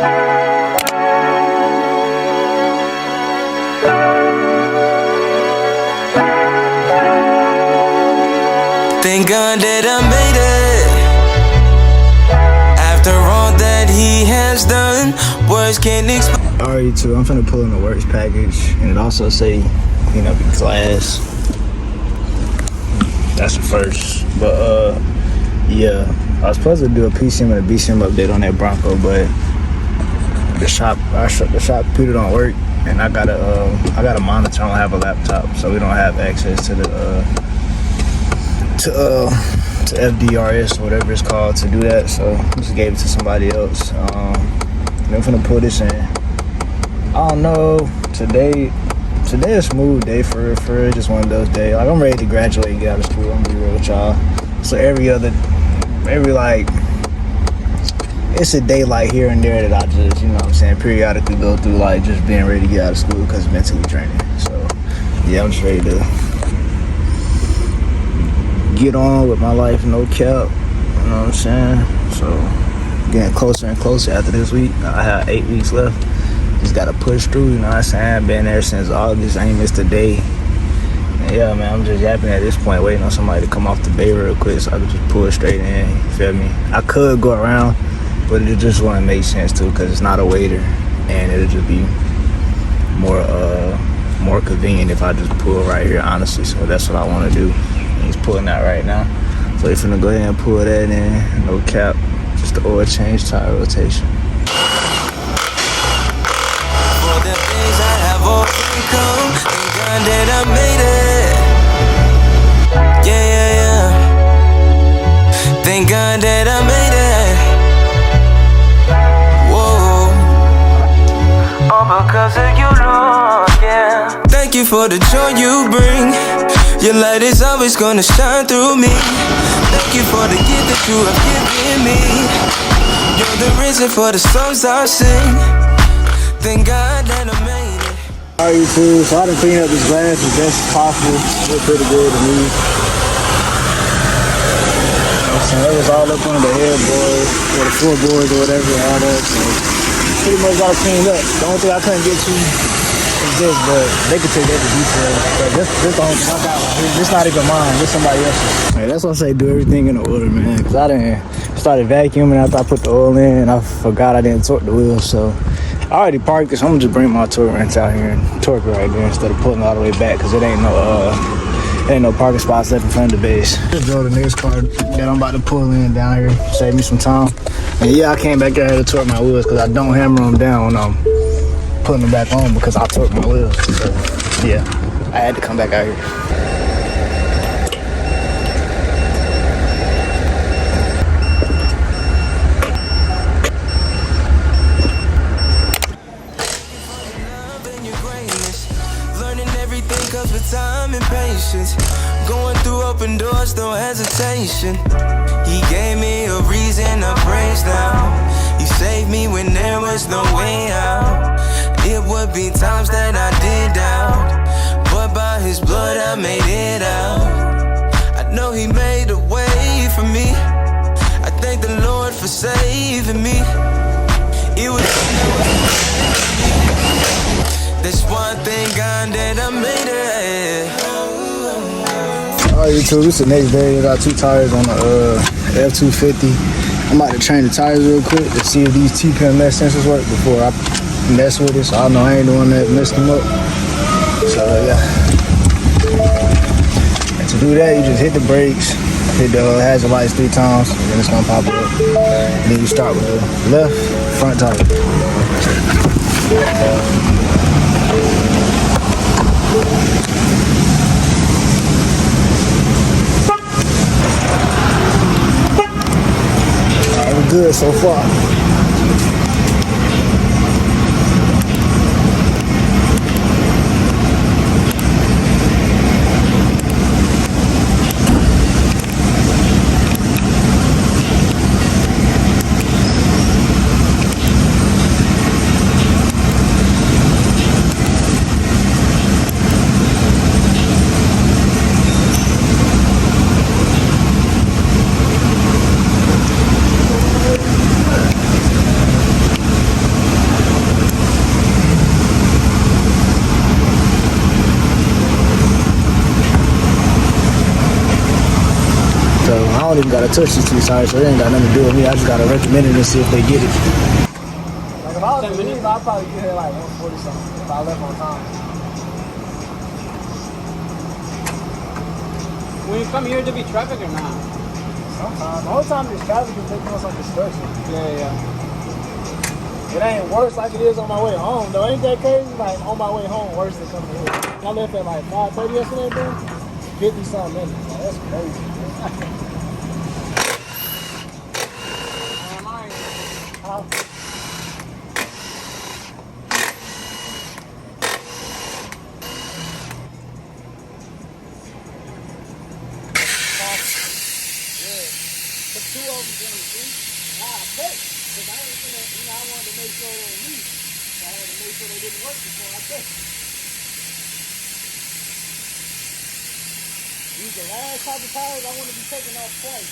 Thank God that I made it. After all that he has done, words can't explain. Alright, too. I'm finna pull in the works package, and it also say clean up your glass. That's the first. But yeah, I was supposed to do a PCM and a BCM update on that Bronco, but the shop computer don't work, and I got a monitor. I don't have a laptop, so we don't have access to the to FDRS or whatever it's called to do that. So I just gave it to somebody else. I'm finna pull this in. I don't know. Today a smooth day for just one of those days. Like, I'm ready to graduate and get out of school. I'm gonna be real with y'all. So it's a day like here and there that I just, you know what I'm saying, periodically go through, like just being ready to get out of school because it's mentally draining. So yeah, I'm just ready to get on with my life, no cap. You know what I'm saying? So getting closer and closer after this week. I have 8 weeks left. Just gotta push through, you know what I'm saying? I've been there since August. I ain't missed a day. And yeah, man, I'm just yapping at this point, waiting on somebody to come off the bay real quick so I can just pull straight in. You feel me? I could go around, but it just wouldn't make sense too, because it's not a waiter, and it'll just be more convenient if I just pull right here, honestly. So that's what I want to do. And he's pulling that right now, so he's finna go ahead and pull that in. No cap, just the oil change, tire rotation. For the things I have overcome, thank God that I made it. Yeah. Thank God that I made it. Whoa. All because of you, Lord, yeah. Thank you for the joy you bring. Your light is always gonna shine through me. Thank you for the gift that you have given me. You're the reason for the songs I sing. Thank God that I made it. Alright, YouTube, so I done cleaned up this glass as best as possible. It looked pretty good to me. So it was all up under the headboard, or the floorboards or whatever, all that. So pretty much all cleaned up. The only thing I couldn't get to is this, but they could take that to detail. But this the whole thing I got. This not even mine, this somebody else's. Hey, that's why I say do everything in order, man. Cause I didn't started vacuuming after I put the oil in, and I forgot I didn't torque the wheels, so I already parked this. I'm gonna just bring my torque wrench out here and torque it right there instead of pulling it all the way back, cause it ain't no parking spots left in front of the base. Just drove the next car that I'm about to pull in down here, save me some time. And yeah, I came back out here to torque my wheels, cause I don't hammer them down when I'm putting them back on, because I torque my wheels. So yeah, I had to come back out here. Time and patience, going through open doors, no hesitation. He gave me a reason to praise now. He saved me when there was no way out. It would be times that I did doubt, but by his blood I made it out. I know he made a way for me. I thank the Lord for saving me. It was that's one thing, God, that I made it. Alright, YouTube, this is the next day. I got 2 tires on the F250. I'm about to change the tires real quick to see if these TPMS sensors work before I mess with it. So I know I ain't doing that, mess them up. So yeah. And to do that, you just hit the brakes, hit the hazard lights 3 times, and then it's gonna pop up. And then you start with the left front tire. We're good so far. even gotta touch these 2 tires, so it ain't got nothing to do with me. I just gotta recommend it and see if they get it. Like if I was to leave, I'd probably get here like 140 something if I left on time. When you come here, there be traffic or not? Sometimes. The whole time there's traffic is they doing some construction. Yeah. It ain't worse like it is on my way home, though. Ain't that crazy? Like on my way home, worse than coming here. I left at like 5:30 yesterday, bro. 50 something minutes. Like, that's crazy. Two of them going to see. I bet. Because I ain't seen that, I wanted to make sure they were me. So I had to make sure they didn't work before I bet. These the last type of tires I want to be taking off twice.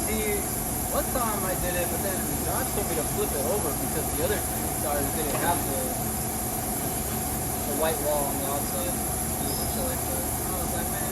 See, one time I did it, but then Josh told me to flip it over because the other cars didn't have the white wall on the outside. And shit like that. I was like, man.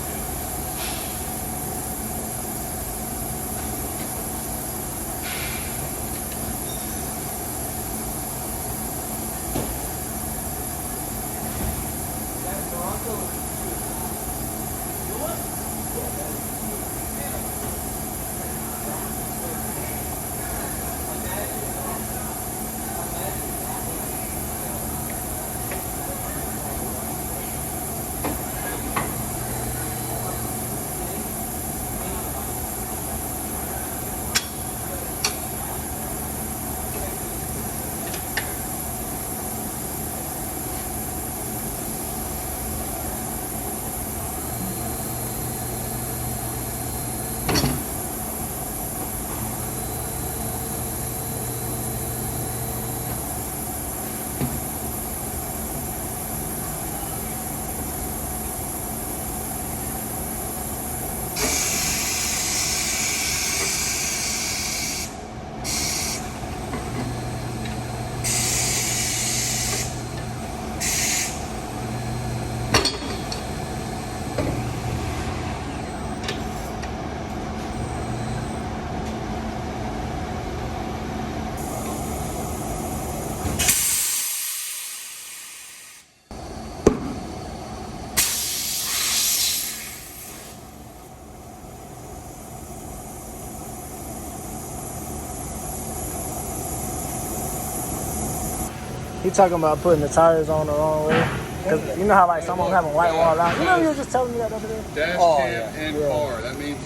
He talking about putting the tires on the wrong way. Cause you know how like some of them have a white wall out. You know you were just telling me that the other day. Dash cam and car. That means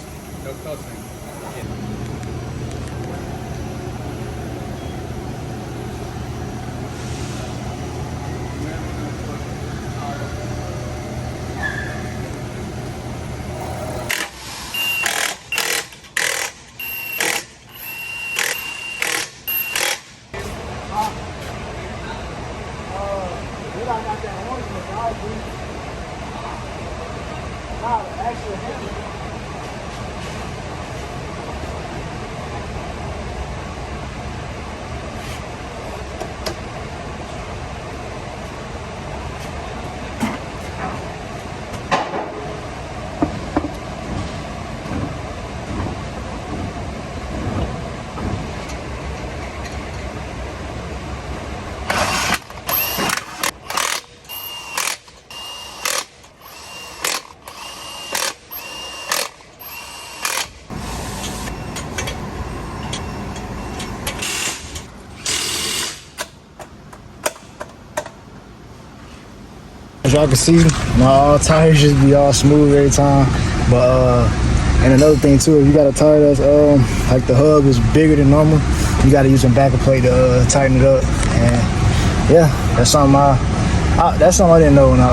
no cussing. As y'all can see, my tires just be all smooth every time. But and another thing too, if you got a tire that's like the hub is bigger than normal, you got to use some backer plate to tighten it up. And yeah, that's something I didn't know when I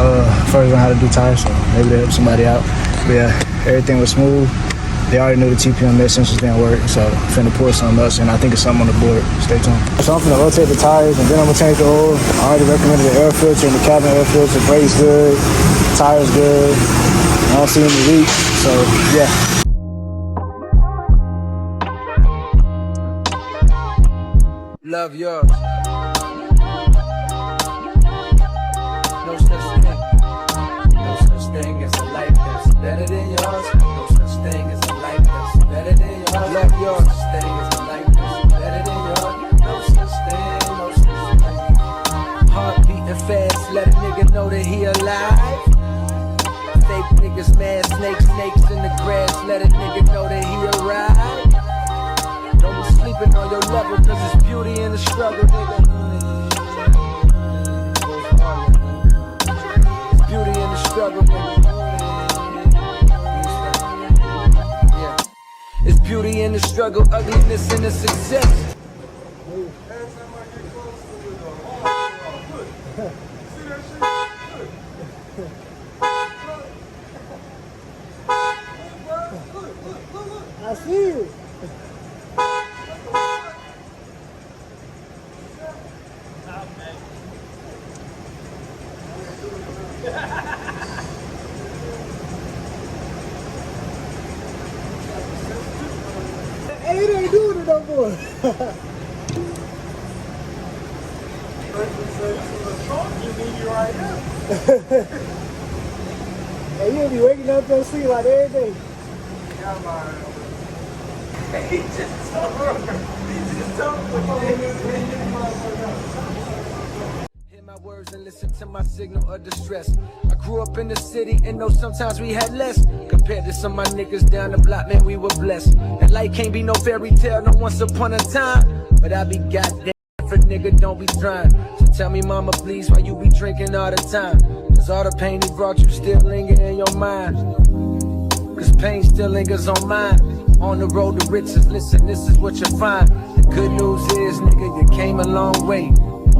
first learned how to do tires. So maybe to help somebody out. But yeah, everything was smooth. They already knew the TPMS sensors didn't work, so I'm finna pour something else, and I think it's something on the board. Stay tuned. So I'm finna rotate the tires, and then I'm gonna change the oil. I already recommended the air filter and the cabin air filter. Brake's good, tires good. I don't see any leaks, so yeah. Love yours. No such thing. No such thing as a life that's better than yours. No such thing as a life that's better than yours. Love yours. No such thing as a life that's better than yours. No such thing, no such thing. Heart beating fast, let a nigga know that he alive. Fake niggas mad, snakes in the grass, let a nigga know that he arrived. Don't be sleeping on your level, cause it's beauty in the struggle, nigga. It's beauty in the struggle, nigga. Yeah. It's beauty in the struggle, ugliness in the success. I see you. Hey, it ain't doing it no more. Hey, you'll be waking up to sleep like every day. He just told Hear my words and listen to my signal of distress. I grew up in the city and know sometimes we had less. Compared to some of my niggas down the block, man, we were blessed. And life can't be no fairy tale, no once upon a time. But I be goddamn if a nigga don't be trying. So tell me, mama, please, why you be drinking all the time? Cause all the pain he brought you still linger in your mind. Cause pain still lingers on mine. On the road to riches, listen, this is what you find. The good news is, nigga, you came a long way.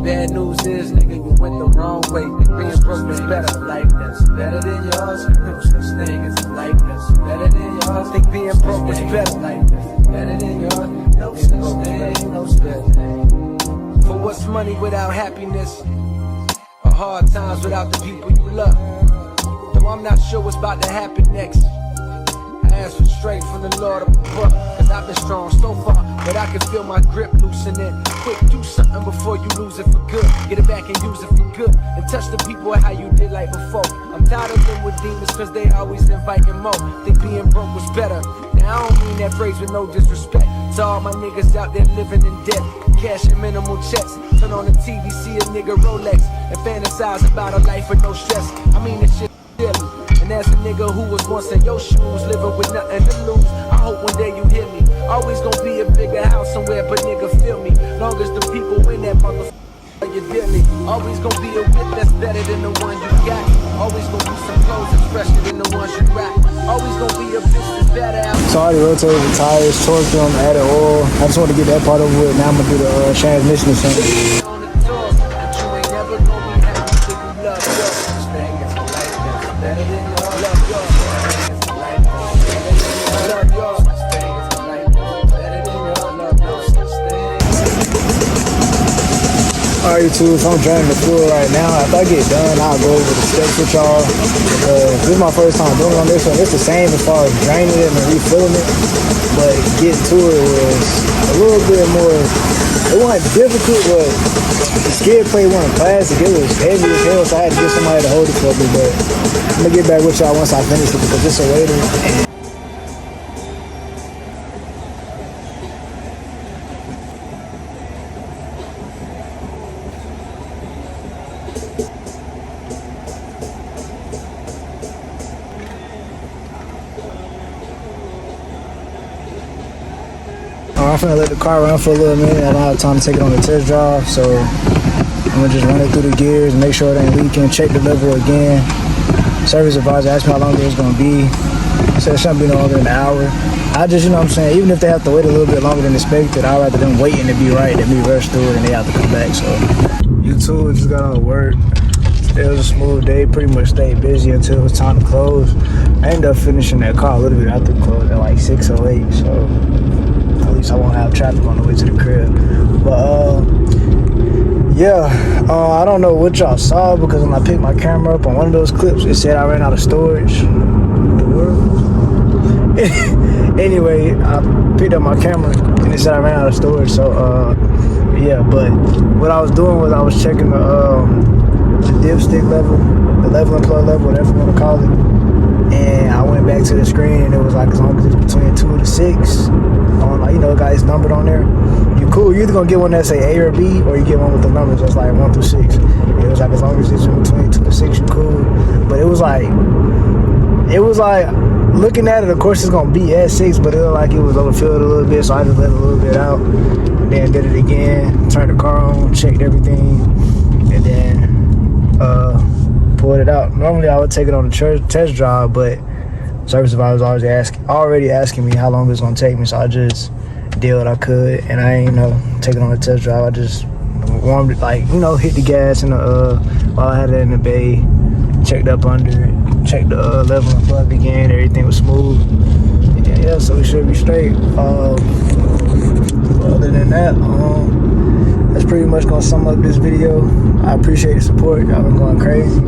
Bad news is, nigga, you went the wrong way. Being broke is better. Life that's better than yours. No such thing as a life that's better than yours. Think being broke is better. Life that's better than yours. No such thing, no such thing. For what's money without happiness? Or hard times without the people you love? Though I'm not sure what's about to happen next. Ask for strength from the Lord above. Cause I've been strong so far, but I can feel my grip loosening. Quick, do something before you lose it for good. Get it back and use it for good. And touch the people how you did like before. I'm tired of them with demons cause they always inviting more. Think being broke was better. Now I don't mean that phrase with no disrespect to all my niggas out there living in debt. Cashing minimal checks. Turn on the TV, see a nigga Rolex. And fantasize about a life with no stress. I mean this shit silly. And as a nigga who was once in your shoes, living with nothing to lose, I hope one day you hear me. Always gonna be a bigger house somewhere, but nigga feel me. Long as the people in that motherfucker you dearly. Always gonna be a whip that's better than the one you got. Always gonna be some clothes that's fresher than the ones you rock. Always gonna be a bitch that's better out. So I already rotated the tires, torqued them, added oil. I just want to get that part over with. Now I'm gonna do the transmission assembly. On the tour, but you ain't never gonna be happy till you love yours. Thing is life that's better than yours. Love yours. Thing is life that's better than yours. Love yours. Thing is life that's better than yours. Love yours. Alright, YouTube, so I'm draining the fluid right now. After I get done, I'll go over the steps with y'all. This is my first time doing it on this one. It's the same as far as draining it and refilling it, but getting to it was a little bit more. It wasn't difficult, but the skid plate wasn't plastic. It was heavy as hell, so I had to get somebody to hold it for me. But I'm gonna get back with y'all once I finish it because it's a waiting. I'm finna let the car run for a little minute. I don't have time to take it on the test drive, so I'm gonna just run it through the gears, make sure it ain't leaking, check the level again. Service advisor asked me how long it was gonna be. I said it shouldn't be no longer than an hour. I just, you know what I'm saying, even if they have to wait a little bit longer than expected, I'd rather them waiting to be right than me rush through it and they have to come back. So YouTube just got out of work. It was a smooth day, pretty much stayed busy until it was time to close. I ended up finishing that car a little bit after close at like 6:08, so at least I won't have traffic on the way to the crib. But I don't know what y'all saw because when I picked my camera up on one of those clips, it said I ran out of storage. The world. Anyway, I picked up my camera and it said I ran out of storage. So but what I was doing was I was checking the dipstick level, the leveling plug level, whatever you want to call it. And I went back to the screen and it was like as long as it's between 2 to 6. On, like, you know, it got it's numbered on there. You cool. You're either gonna get one that say A or B, or you get one with the numbers that's like 1 through 6. It was like as long as it's in between 2 to 6, you cool. But it was like looking at it. Of course, it's gonna be at 6, but it looked like it was overfilled a little bit, so I just let it a little bit out. And then did it again. Turned the car on, checked everything, and then pulled it out. Normally, I would take it on the test drive, but service advisor was already asking me how long it was gonna take me, so I just did what I could, and I ain't take it on the test drive. I just warmed it, like, hit the gas and while I had it in the bay, checked up under it, checked the level and plug again. Everything was smooth. Yeah, so we should be straight. Other than that, that's pretty much gonna sum up this video. I appreciate the support. Y'all been going crazy.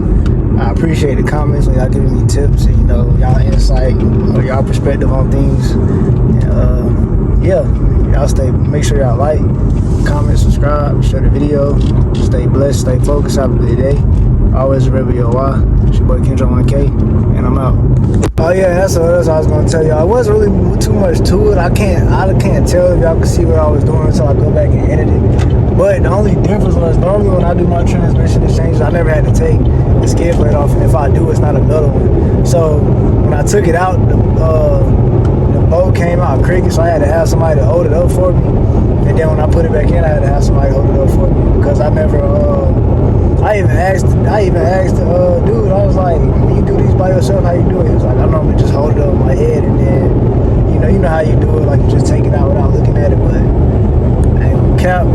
I appreciate the comments when y'all giving me tips and y'all insight or y'all perspective on things. And, y'all make sure y'all like, comment, subscribe, share the video. Stay blessed, stay focused, have a good day. Always remember your why. It's your boy Kendra 1K, and I'm out. Oh yeah, that's what else I was gonna tell y'all. It wasn't really too much to it. I can't tell if y'all can see what I was doing until I go back and edit it. But the only difference was normally when I do my transmission exchanges, I never had to take the skid plate off, and if I do, it's not a metal one. So when I took it out, the bolt came out crooked, so I had to have somebody to hold it up for me. And then when I put it back in, I had to have somebody hold it up for me because I never. I even asked the dude. I was like, when you do these by yourself, how you do it? He was like, I normally just hold it up with my head, and then you know how you do it, like you just take it out without looking at it. But I ain't gonna cap.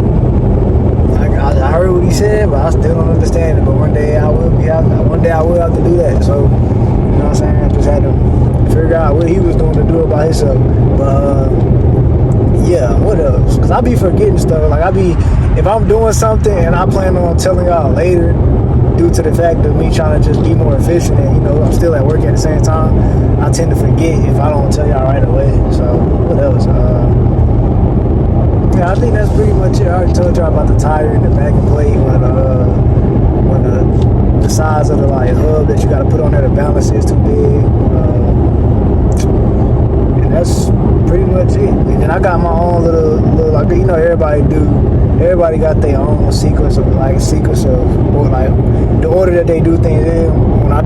I heard what he said, but I still don't understand it. But one day I will have to do that. So, you know what I'm saying? I just had to figure out what he was doing to do it by himself. But what else? Because I be forgetting stuff. Like if I'm doing something and I plan on telling y'all later, due to the fact of me trying to just be more efficient and I'm still at work at the same time, I tend to forget if I don't tell y'all right away. So what else? I think that's pretty much it. I already told y'all about the tire and the backing plate when the size of the hub that you got to put on there to balance is too big. And that's pretty much it. And then I got my own little everybody got their own sequence of or the order that they do things in. When I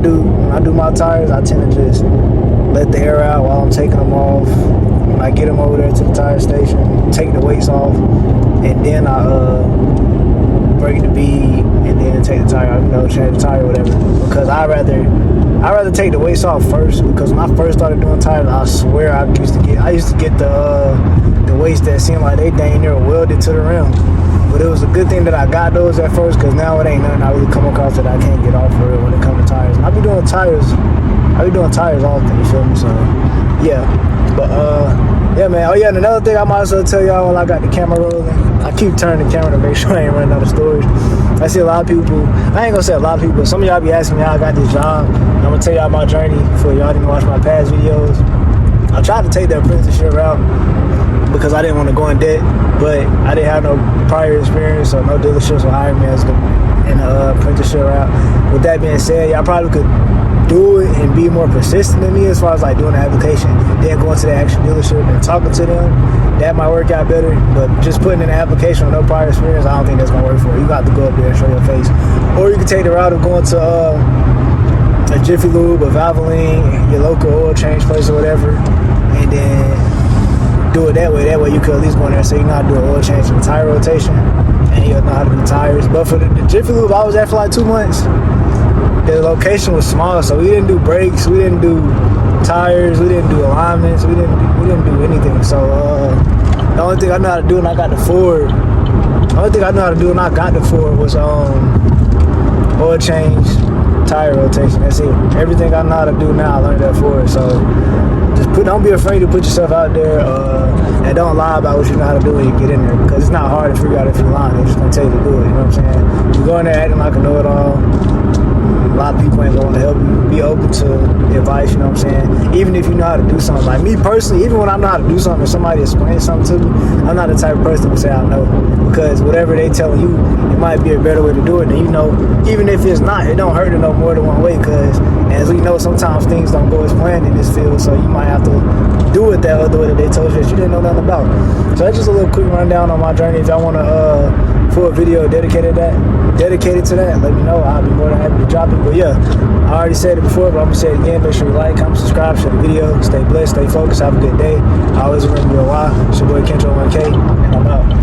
do my tires, I tend to just let the air out while I'm taking them off. When I get them over there to the tire station, take the weights off, and then break the bead and then take the tire, change the tire or whatever. Because I'd rather take the weights off first, because when I first started doing tires, I swear I used to get the weights that seemed like they dang near welded to the rim. But it was a good thing that I got those at first, because now it ain't nothing I really come across that I can't get off for it when it comes to tires. And I be doing tires often, you feel me? So yeah. But yeah, man. Oh yeah, and another thing I might as well tell y'all while I got the camera rolling. I keep turning the camera to make sure I ain't running out of storage. I see a lot of people, I ain't gonna say a lot of people, but some of y'all be asking me how I got this job. I'm gonna tell y'all my journey for y'all didn't watch my past videos. I tried to take the apprenticeship route because I didn't want to go in debt, but I didn't have no prior experience, so no dealerships will hire me in the apprenticeship route. With that being said, y'all probably could do it and be more persistent than me as far as like doing the application, then going to the actual dealership and talking to them. That might work out better, but just putting in an application with no prior experience, I don't think that's gonna work for you. You got to go up there and show your face. Or you can take the route of going to a Jiffy Lube, a Valvoline, your local oil change place or whatever, and then do it that way. That way you could at least go in there and say you know how to do an oil change and tire rotation, and you know how to do tires. But for the Jiffy Lube, I was there for like 2 months. The location was small, so we didn't do brakes, we didn't do tires, we didn't do alignments, we didn't do anything. So the only thing I know how to do, and I got the Ford. The only thing I know how to do, and I got the Ford, was oil change, tire rotation. That's it. Everything I know how to do now, I learned that Ford. So just don't be afraid to put yourself out there, and don't lie about what you know how to do when you get in there, because it's not hard to figure out if you're lying. They're just gonna tell you to do it. You know what I'm saying? You go in there acting like a know-it-all. A lot of people ain't going to help you. Be open to advice, you know what I'm saying? Even if you know how to do something. Like me personally, even when I know how to do something, if somebody explains something to me, I'm not the type of person to say I know. Because whatever they telling you, it might be a better way to do it. And you know, even if it's not, it don't hurt to know more than one way. Because as we know, sometimes things don't go as planned in this field. So you might have to do it that other way that they told you that you didn't know nothing about. So that's just a little quick rundown on my journey. If y'all want to for a video dedicated to that, let me know. I'll be more than happy to drop it. But yeah, I already said it before, but I'm gonna say it again. Make sure you like, comment, subscribe, share the video. Stay blessed, stay focused, have a good day. I always remember your why. It's your boy Kencho 1K, and I'm out.